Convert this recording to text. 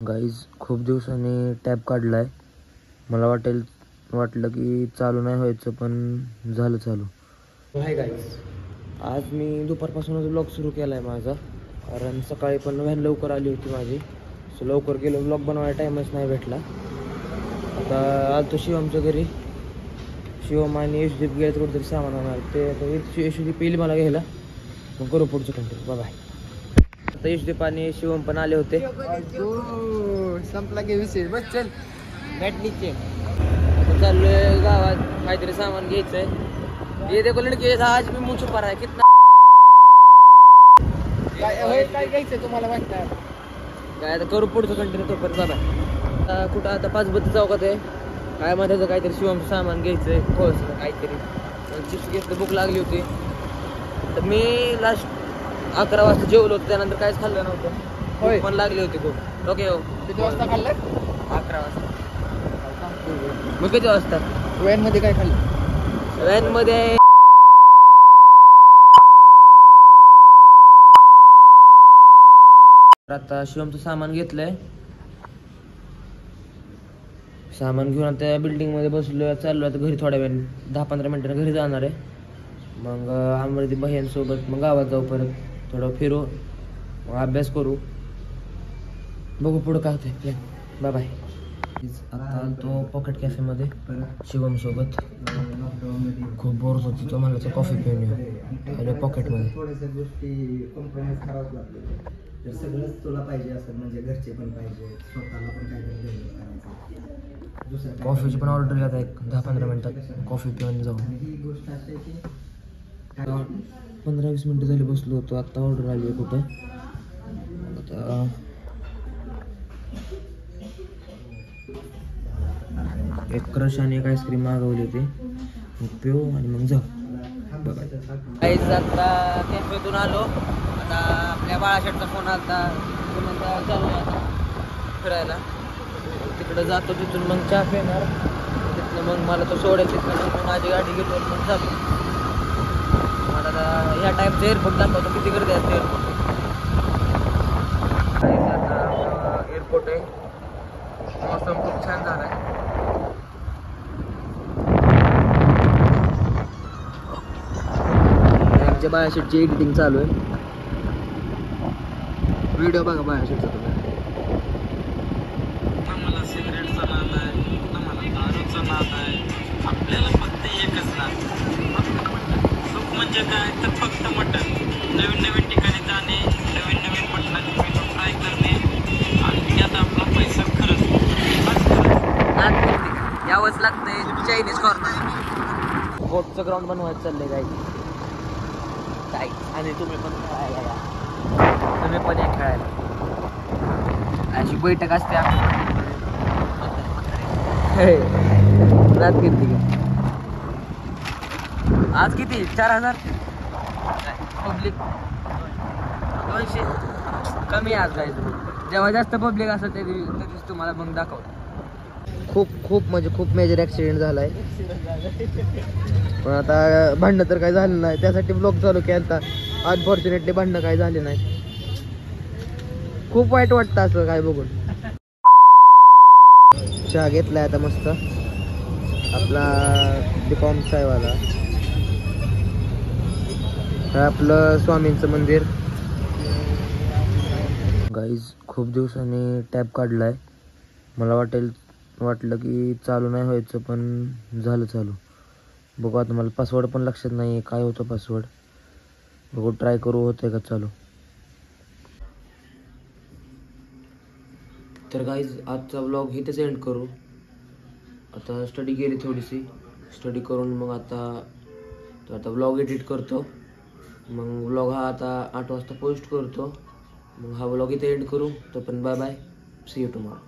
Guys खूप दिवसांनी tab काढलाय. मला वाटलं की चालू नाही व्हायचं, पण झालं चालू. हाय गाईज, आज मी दुपारपासूनच ब्लॉग सुरू केला आहे माझा, कारण सकाळी पण व्हॅन लवकर आली होती माझी. सो लवकर गेलो, ब्लॉग बनवायला टाईमच नाही भेटला. आता आलो तो शिवमच्या घरी. शिवम आणि यशदीप गेले कुठेतरी सामान आणणार. ते आता यशदीप येईल मला घ्यायला, मग करू पुढचं कंटिन्यू. बाय. आता यशदीप आणि शिवम पण आले होते. संपला की विषय. बस चल बॅटनीचे. आता चाललोय गावात, काहीतरी सामान घ्यायचंय. ये देखो लड़के, आज मी मुझे पर आहे कितना. काय घ्यायचंय तुम्हाला वाटतं? काय आता करू पुढचं कंटिन्यू तोपर्यंत. बाबा कुठं आता 5 चौकात आहे. काय माझं काहीतरी शिवमचं सामान घ्यायचंय, खोस काहीतरी चिप्स घेतलं, भूक लागली होती. तर मी लास्ट 11 वाजता जेवलो होतो, त्यानंतर काहीच खाल्लं नव्हतं. होय, पण लागली होती खूप. ओके हो. किती वाजता खाल्लं? 11 वाजता. मग किती वाजता व्हॅन मध्ये काय खाल्लं? व्हॅन मध्ये आता शिवमचं सामान घेतलंय. सामान घेऊन आता बिल्डिंग मध्ये बसलो, चाललो आता घरी. थोड्या वेळ 10-15 मिनिटांनी घरी जाणार आहे. मग आम्ही बहिणीसोबत मग गावात जाऊ, परत थोडं फिरू, मग अभ्यास करू, बघू पुढं काय होतंय प्लॅन. Bye bye. आता तो पॉकेट कॅफेमध्ये शिवम सोबत. खूप बोर होती, तो मला कॉफी पिऊन येऊ पॉकेटमध्ये. थोड्याशा गोष्टी कॉम्प्रोमाइज करावंच लागतं. जर सगळंच तुला पाहिजे असेल, म्हणजे घरचे पण पाहिजे, स्वतःला पण काहीतरी डेव्हलप करायचं. दुसरं कॉफीची पण ऑर्डर घेत आहे, 10-15 मिनिटात कॉफी पिऊन जाऊ. ही गोष्ट अशी आहे की 15-20 मिनिटं झाली बसलो होतो. आत्ता ऑर्डर आली आहे कुठं. आता एक क्रश आणि एक आईस्क्रीम मागवली होती, मग पिऊ आणि मग जाऊ. बघा काहीच आता कॅफेतून आलो. आता आपल्या बाळाशेठचा फोन आला, म्हणता चालू आता फिरायला. तिकडं जातो, तिथून मग चहा पिणार, तिथनं मग मला तो सोडेल, तिथनं मग माझी गाडी घेतो मग जातो. मला आता ह्या टाईपचं एअरपोर्ट दाखवतो, किती गर्दी असते एअरपोर्ट. आता एअरपोर्ट आहे, मौसम खूप छान झाला आहे. आमच्या बाळाशेठची एडिटिंग चालू आहे. व्हिडिओ बघा बाळाशेठचा तुम्ही. आम्हाला सिगरेटचा नाद आहे, आम्हाला दारूचा नाद आहे. आपल्याला फक्त एकच नाद, फक्त मटण. सुख म्हणजे काय तर फक्त मटण. नवीन नवीन ठिकाणी जाणे, नवीन नवीन मटणाची मेनू ट्राय करणे, आणि त्यात आपला पैसा खरंच नाद करते यावंच लागतंय. चायनीज कॉर्नर कोर्टचं ग्राउंड बनवायचं चाललंय काय. आणि तुम्ही पण खेळायला या, तुम्ही पण या खेळायला. अशी बैठक असते रात किती आज किती 4000 पब्लिक 200 कमी आज जायचं. जेव्हा जास्त पब्लिक असतं त्या दिवशी तुम्हाला मग दाखवतो. खूप म्हणजे खूप मेजर ॲक्सिडेंट झाला आहे, पण आता भांडणं तर काय झालं नाही, त्यासाठी ब्लॉग चालू केला. अनफॉर्च्युनेटली भांडणं काय झाले नाही. खूप वाईट वाटतं असं काय बघून. चहा घेतलाय आता मस्त आपला बीकॉम चायवाला. आपलं स्वामींचं मंदिर. गाईज खूप दिवसांनी टॅब काढलाय. मला वाटलं की चालू नाही व्हायचं, पण झालं चालू. बघू आता, मला पासवर्ड पण लक्षात नाही आहे काय होतं पासवर्ड. बघू ट्राय करू होतंय का चालू. तर गाईज आजचा व्लॉग इथेच एंड करू. आता स्टडी केली थोडीशी, स्टडी करून मग आता व्लॉग एडिट करतो. मग व्लॉग हा आता 8 वाजता पोस्ट करतो. मग हा व्लॉग इथे एंड करू. तोपर्यंत bye bye, see you tomorrow.